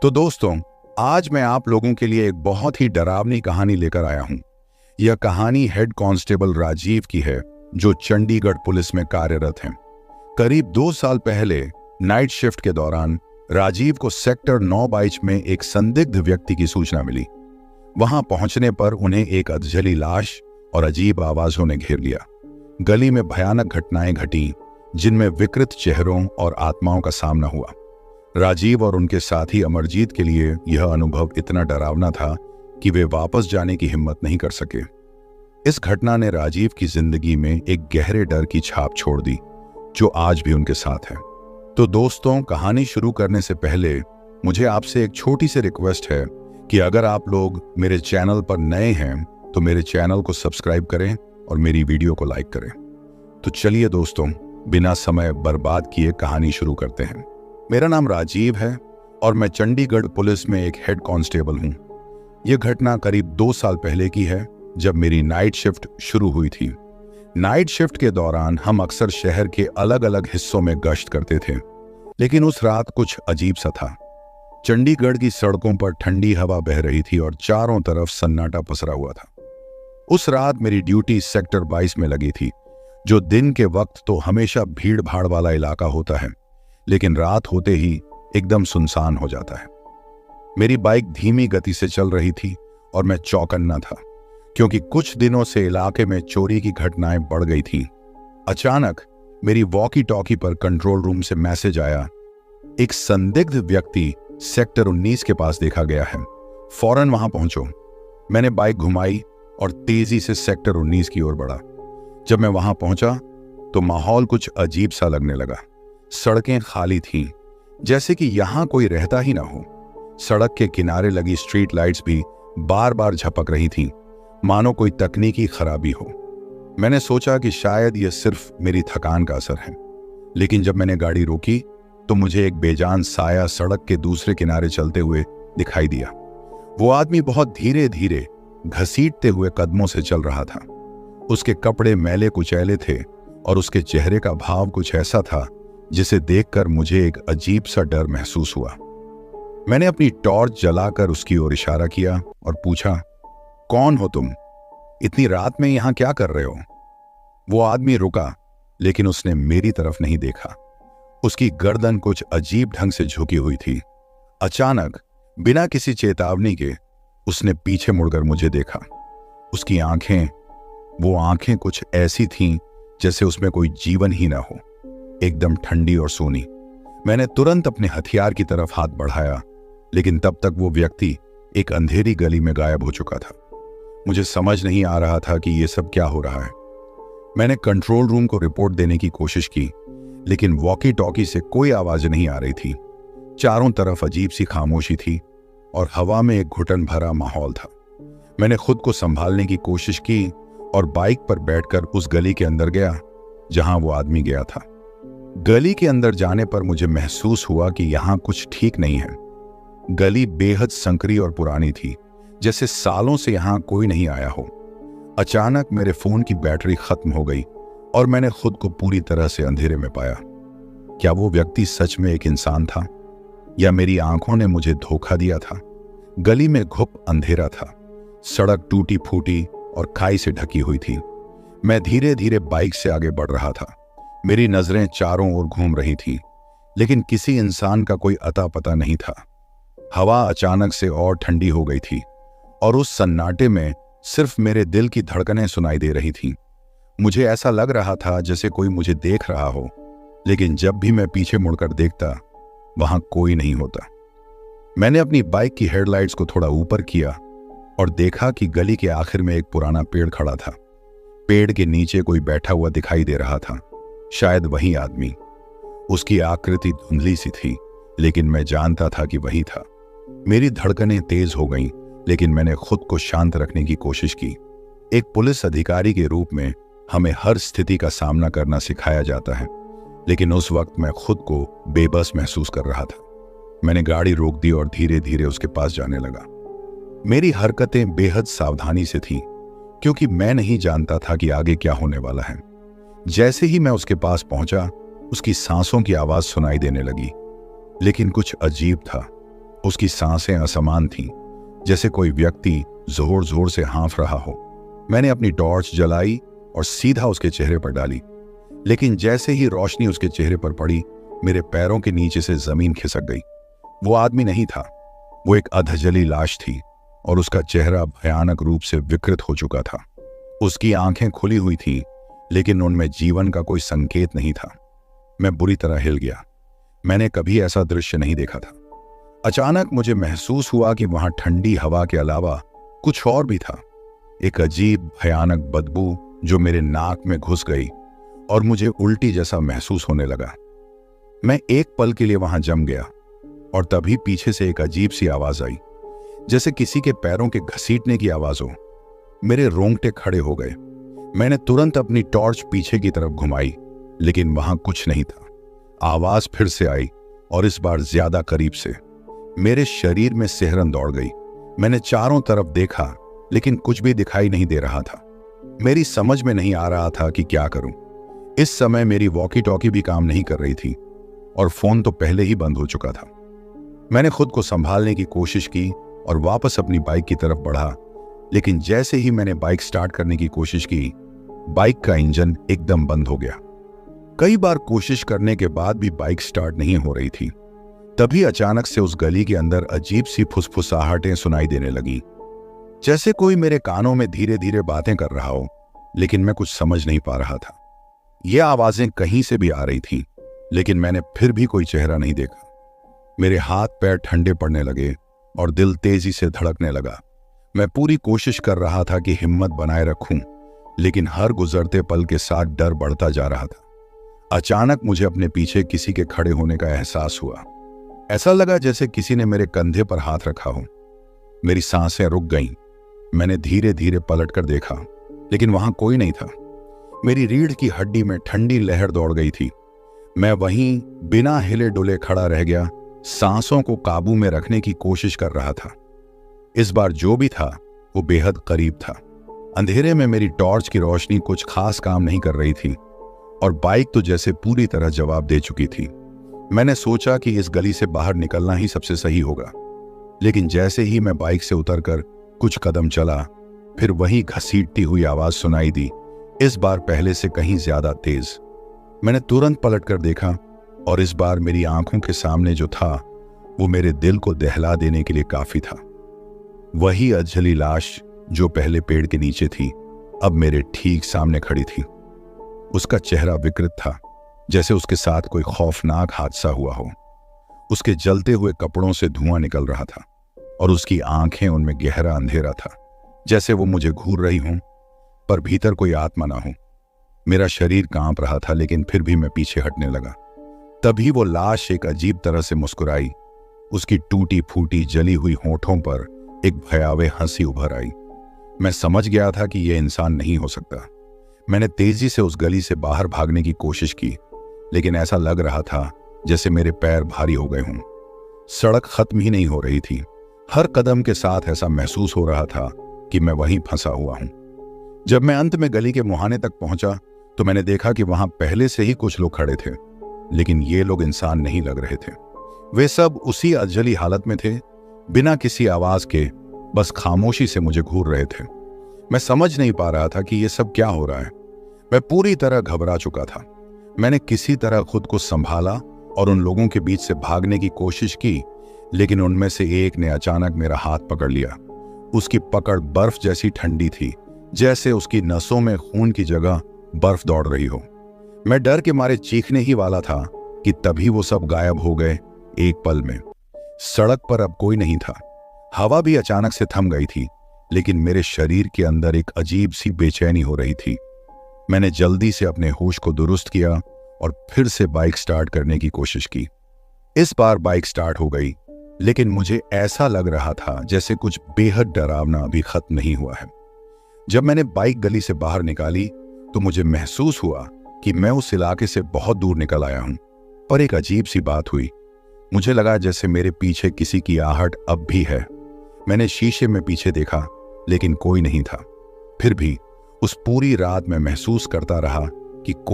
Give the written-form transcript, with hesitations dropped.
तो दोस्तों, आज मैं आप लोगों के लिए एक बहुत ही डरावनी कहानी लेकर आया हूं। यह कहानी हेड कांस्टेबल राजीव की है, जो चंडीगढ़ पुलिस में कार्यरत हैं। करीब 2 साल पहले नाइट शिफ्ट के दौरान राजीव को सेक्टर 9/22 में एक संदिग्ध व्यक्ति की सूचना मिली। वहां पहुंचने पर उन्हें एक अधजली लाश और अजीब आवाजों ने घेर लिया। गली में भयानक घटनाएं घटी, जिनमें विकृत चेहरों और आत्माओं का सामना हुआ। राजीव और उनके साथी अमरजीत के लिए यह अनुभव इतना डरावना था कि वे वापस जाने की हिम्मत नहीं कर सके। इस घटना ने राजीव की जिंदगी में एक गहरे डर की छाप छोड़ दी, जो आज भी उनके साथ है। तो दोस्तों, कहानी शुरू करने से पहले मुझे आपसे एक छोटी सी रिक्वेस्ट है कि अगर आप लोग मेरे चैनल पर नए हैं तो मेरे चैनल को सब्सक्राइब करें और मेरी वीडियो को लाइक करें। तो चलिए दोस्तों, बिना समय बर्बाद किए कहानी शुरू करते हैं। मेरा नाम राजीव है और मैं चंडीगढ़ पुलिस में एक हेड कांस्टेबल हूं। यह घटना करीब 2 साल पहले की है, जब मेरी नाइट शिफ्ट शुरू हुई थी। नाइट शिफ्ट के दौरान हम अक्सर शहर के अलग अलग हिस्सों में गश्त करते थे, लेकिन उस रात कुछ अजीब सा था। चंडीगढ़ की सड़कों पर ठंडी हवा बह रही थी और चारों तरफ सन्नाटा पसरा हुआ था। उस रात मेरी ड्यूटी सेक्टर 22 में लगी थी, जो दिन के वक्त तो हमेशा भीड़ भाड़ वाला इलाका होता है, लेकिन रात होते ही एकदम सुनसान हो जाता है। मेरी बाइक धीमी गति से चल रही थी और मैं चौकन्ना था, क्योंकि कुछ दिनों से इलाके में चोरी की घटनाएं बढ़ गई थी। अचानक मेरी वॉकी टॉकी पर कंट्रोल रूम से मैसेज आया, एक संदिग्ध व्यक्ति सेक्टर 19 के पास देखा गया है, फौरन वहां पहुंचो। मैंने बाइक घुमाई और तेजी से सेक्टर 19 की ओर बढ़ा। जब मैं वहां पहुंचा तो माहौल कुछ अजीब सा लगने लगा। सड़कें खाली थीं, जैसे कि यहां कोई रहता ही ना हो। सड़क के किनारे लगी स्ट्रीट लाइट्स भी बार बार झपक रही थीं, मानो कोई तकनीकी खराबी हो। मैंने सोचा कि शायद यह सिर्फ मेरी थकान का असर है, लेकिन जब मैंने गाड़ी रोकी तो मुझे एक बेजान साया सड़क के दूसरे किनारे चलते हुए दिखाई दिया। वो आदमी बहुत धीरे धीरे घसीटते हुए कदमों से चल रहा था। उसके कपड़े मैले कुचैले थे और उसके चेहरे का भाव कुछ ऐसा था जिसे देखकर मुझे एक अजीब सा डर महसूस हुआ। मैंने अपनी टॉर्च जलाकर उसकी ओर इशारा किया और पूछा, कौन हो तुम? इतनी रात में यहां क्या कर रहे हो? वो आदमी रुका, लेकिन उसने मेरी तरफ नहीं देखा। उसकी गर्दन कुछ अजीब ढंग से झुकी हुई थी। अचानक, बिना किसी चेतावनी के, उसने पीछे मुड़कर मुझे देखा। उसकी वो आंखें कुछ ऐसी थीं जैसे उसमें कोई जीवन ही ना हो, एकदम ठंडी और सूनी। मैंने तुरंत अपने हथियार की तरफ हाथ बढ़ाया, लेकिन तब तक वो व्यक्ति एक अंधेरी गली में गायब हो चुका था। मुझे समझ नहीं आ रहा था कि ये सब क्या हो रहा है। मैंने कंट्रोल रूम को रिपोर्ट देने की कोशिश की, लेकिन वॉकी टॉकी से कोई आवाज नहीं आ रही थी। चारों तरफ अजीब सी खामोशी थी और हवा में एक घुटन भरा माहौल था। मैंने खुद को संभालने की कोशिश की और बाइक पर बैठकर उस गली के अंदर गया जहां वो आदमी गया था। गली के अंदर जाने पर मुझे महसूस हुआ कि यहां कुछ ठीक नहीं है। गली बेहद संकरी और पुरानी थी, जैसे सालों से यहां कोई नहीं आया हो। अचानक मेरे फोन की बैटरी खत्म हो गई और मैंने खुद को पूरी तरह से अंधेरे में पाया। क्या वो व्यक्ति सच में एक इंसान था, या मेरी आंखों ने मुझे धोखा दिया था? गली में घुप अंधेरा था, सड़क टूटी फूटी और खाई से ढकी हुई थी। मैं धीरे धीरे बाइक से आगे बढ़ रहा था। मेरी नजरें चारों ओर घूम रही थी, लेकिन किसी इंसान का कोई अता पता नहीं था। हवा अचानक से और ठंडी हो गई थी और उस सन्नाटे में सिर्फ मेरे दिल की धड़कनें सुनाई दे रही थीं। मुझे ऐसा लग रहा था जैसे कोई मुझे देख रहा हो, लेकिन जब भी मैं पीछे मुड़कर देखता, वहां कोई नहीं होता। मैंने अपनी बाइक की हेडलाइट्स को थोड़ा ऊपर किया और देखा कि गली के आखिर में एक पुराना पेड़ खड़ा था। पेड़ के नीचे कोई बैठा हुआ दिखाई दे रहा था, शायद वही आदमी। उसकी आकृति धुंधली सी थी, लेकिन मैं जानता था कि वही था। मेरी धड़कनें तेज हो गईं, लेकिन मैंने खुद को शांत रखने की कोशिश की। एक पुलिस अधिकारी के रूप में हमें हर स्थिति का सामना करना सिखाया जाता है, लेकिन उस वक्त मैं खुद को बेबस महसूस कर रहा था। मैंने गाड़ी रोक दी और धीरे धीरे उसके पास जाने लगा। मेरी हरकतें बेहद सावधानी से थीं, क्योंकि मैं नहीं जानता था कि आगे क्या होने वाला है। जैसे ही मैं उसके पास पहुंचा, उसकी सांसों की आवाज सुनाई देने लगी, लेकिन कुछ अजीब था। उसकी सांसें असमान थीं, जैसे कोई व्यक्ति जोर जोर से हाँफ रहा हो। मैंने अपनी टॉर्च जलाई और सीधा उसके चेहरे पर डाली, लेकिन जैसे ही रोशनी उसके चेहरे पर पड़ी, मेरे पैरों के नीचे से जमीन खिसक गई। वो आदमी नहीं था, वो एक अधजली लाश थी और उसका चेहरा भयानक रूप से विकृत हो चुका था। उसकी आंखें खुली हुई थीं, लेकिन उनमें जीवन का कोई संकेत नहीं था। मैं बुरी तरह हिल गया। मैंने कभी ऐसा दृश्य नहीं देखा था। अचानक मुझे महसूस हुआ कि वहां ठंडी हवा के अलावा कुछ और भी था। एक अजीब भयानक बदबू जो मेरे नाक में घुस गई और मुझे उल्टी जैसा महसूस होने लगा। मैं एक पल के लिए वहां जम गया और तभी पीछे से एक अजीब सी आवाज आई, जैसे किसी के पैरों के घसीटने की आवाज हो। मेरे रोंगटे खड़े हो गए। मैंने तुरंत अपनी टॉर्च पीछे की तरफ घुमाई, लेकिन वहां कुछ नहीं था। आवाज फिर से आई और इस बार ज्यादा करीब से। मेरे शरीर में सिहरन दौड़ गई। मैंने चारों तरफ देखा, लेकिन कुछ भी दिखाई नहीं दे रहा था। मेरी समझ में नहीं आ रहा था कि क्या करूं। इस समय मेरी वॉकी टॉकी भी काम नहीं कर रही थी और फोन तो पहले ही बंद हो चुका था। मैंने खुद को संभालने की कोशिश की और वापस अपनी बाइक की तरफ बढ़ा, लेकिन जैसे ही मैंने बाइक स्टार्ट करने की कोशिश की, बाइक का इंजन एकदम बंद हो गया। कई बार कोशिश करने के बाद भी बाइक स्टार्ट नहीं हो रही थी। तभी अचानक से उस गली के अंदर अजीब सी फुसफुसाहटें सुनाई देने लगी, जैसे कोई मेरे कानों में धीरे धीरे बातें कर रहा हो, लेकिन मैं कुछ समझ नहीं पा रहा था। ये आवाजें कहीं से भी आ रही थीं, लेकिन मैंने फिर भी कोई चेहरा नहीं देखा। मेरे हाथ पैर ठंडे पड़ने लगे और दिल तेजी से धड़कने लगा। मैं पूरी कोशिश कर रहा था कि हिम्मत बनाए रखूं, लेकिन हर गुजरते पल के साथ डर बढ़ता जा रहा था। अचानक मुझे अपने पीछे किसी के खड़े होने का एहसास हुआ। ऐसा लगा जैसे किसी ने मेरे कंधे पर हाथ रखा हो। मेरी सांसें रुक गईं। मैंने धीरे धीरे पलटकर देखा, लेकिन वहां कोई नहीं था। मेरी रीढ़ की हड्डी में ठंडी लहर दौड़ गई थी। मैं वहीं बिना हिले डुले खड़ा रह गया, सांसों को काबू में रखने की कोशिश कर रहा था। इस बार जो भी था वो बेहद करीब था। अंधेरे में मेरी टॉर्च की रोशनी कुछ खास काम नहीं कर रही थी और बाइक तो जैसे पूरी तरह जवाब दे चुकी थी। मैंने सोचा कि इस गली से बाहर निकलना ही सबसे सही होगा, लेकिन जैसे ही मैं बाइक से उतरकर कुछ कदम चला, फिर वही घसीटती हुई आवाज सुनाई दी, इस बार पहले से कहीं ज्यादा तेज। मैंने तुरंत पलटकर देखा और इस बार मेरी आंखों के सामने जो था वो मेरे दिल को दहला देने के लिए काफी था। वही अधजली लाश जो पहले पेड़ के नीचे थी, अब मेरे ठीक सामने खड़ी थी। उसका चेहरा विकृत था, जैसे उसके साथ कोई खौफनाक हादसा हुआ हो। उसके जलते हुए कपड़ों से धुआं निकल रहा था और उसकी आंखें, उनमें गहरा अंधेरा था, जैसे वो मुझे घूर रही हों, पर भीतर कोई आत्मा ना हो। मेरा शरीर कांप रहा था, लेकिन फिर भी मैं पीछे हटने लगा। तभी वो लाश एक अजीब तरह से मुस्कुराई। उसकी टूटी फूटी जली हुई होठों पर एक भयावह हंसी उभर आई। मैं समझ गया था कि यह इंसान नहीं हो सकता। मैंने तेजी से उस गली से बाहर भागने की कोशिश की, लेकिन ऐसा लग रहा था जैसे मेरे पैर भारी हो गए हों। सड़क खत्म ही नहीं हो रही थी। हर कदम के साथ ऐसा महसूस हो रहा था कि मैं वहीं फंसा हुआ हूं। जब मैं अंत में गली के मुहाने तक पहुंचा तो मैंने देखा कि वहां पहले से ही कुछ लोग खड़े थे, लेकिन ये लोग इंसान नहीं लग रहे थे। वे सब उसी अधजली हालत में थे, बिना किसी आवाज के, बस खामोशी से मुझे घूर रहे थे। मैं समझ नहीं पा रहा था कि ये सब क्या हो रहा है। मैं पूरी तरह घबरा चुका था। मैंने किसी तरह खुद को संभाला और उन लोगों के बीच से भागने की कोशिश की, लेकिन उनमें से एक ने अचानक मेरा हाथ पकड़ लिया। उसकी पकड़ बर्फ जैसी ठंडी थी, जैसे उसकी नसों में खून की जगह बर्फ दौड़ रही हो। मैं डर के मारे चीखने ही वाला था कि तभी वो सब गायब हो गए एक पल में। सड़क पर अब कोई नहीं था। हवा भी अचानक से थम गई थी, लेकिन मेरे शरीर के अंदर एक अजीब सी बेचैनी हो रही थी। मैंने जल्दी से अपने होश को दुरुस्त किया और फिर से बाइक स्टार्ट करने की कोशिश की। इस बार बाइक स्टार्ट हो गई, लेकिन मुझे ऐसा लग रहा था जैसे कुछ बेहद डरावना अभी खत्म नहीं हुआ है। जब मैंने बाइक गली से बाहर निकाली तो मुझे महसूस हुआ कि मैं उस इलाके से बहुत दूर निकल आया हूं। पर एक अजीब सी बात हुई। मुझे लगा जैसे मेरे पीछे किसी की आहट अब भी है। मैंने शीशे में पीछे देखा, लेकिन कोई नहीं था। फिर भी उस पूरी रात मैं महसूस करता रहा कि कोई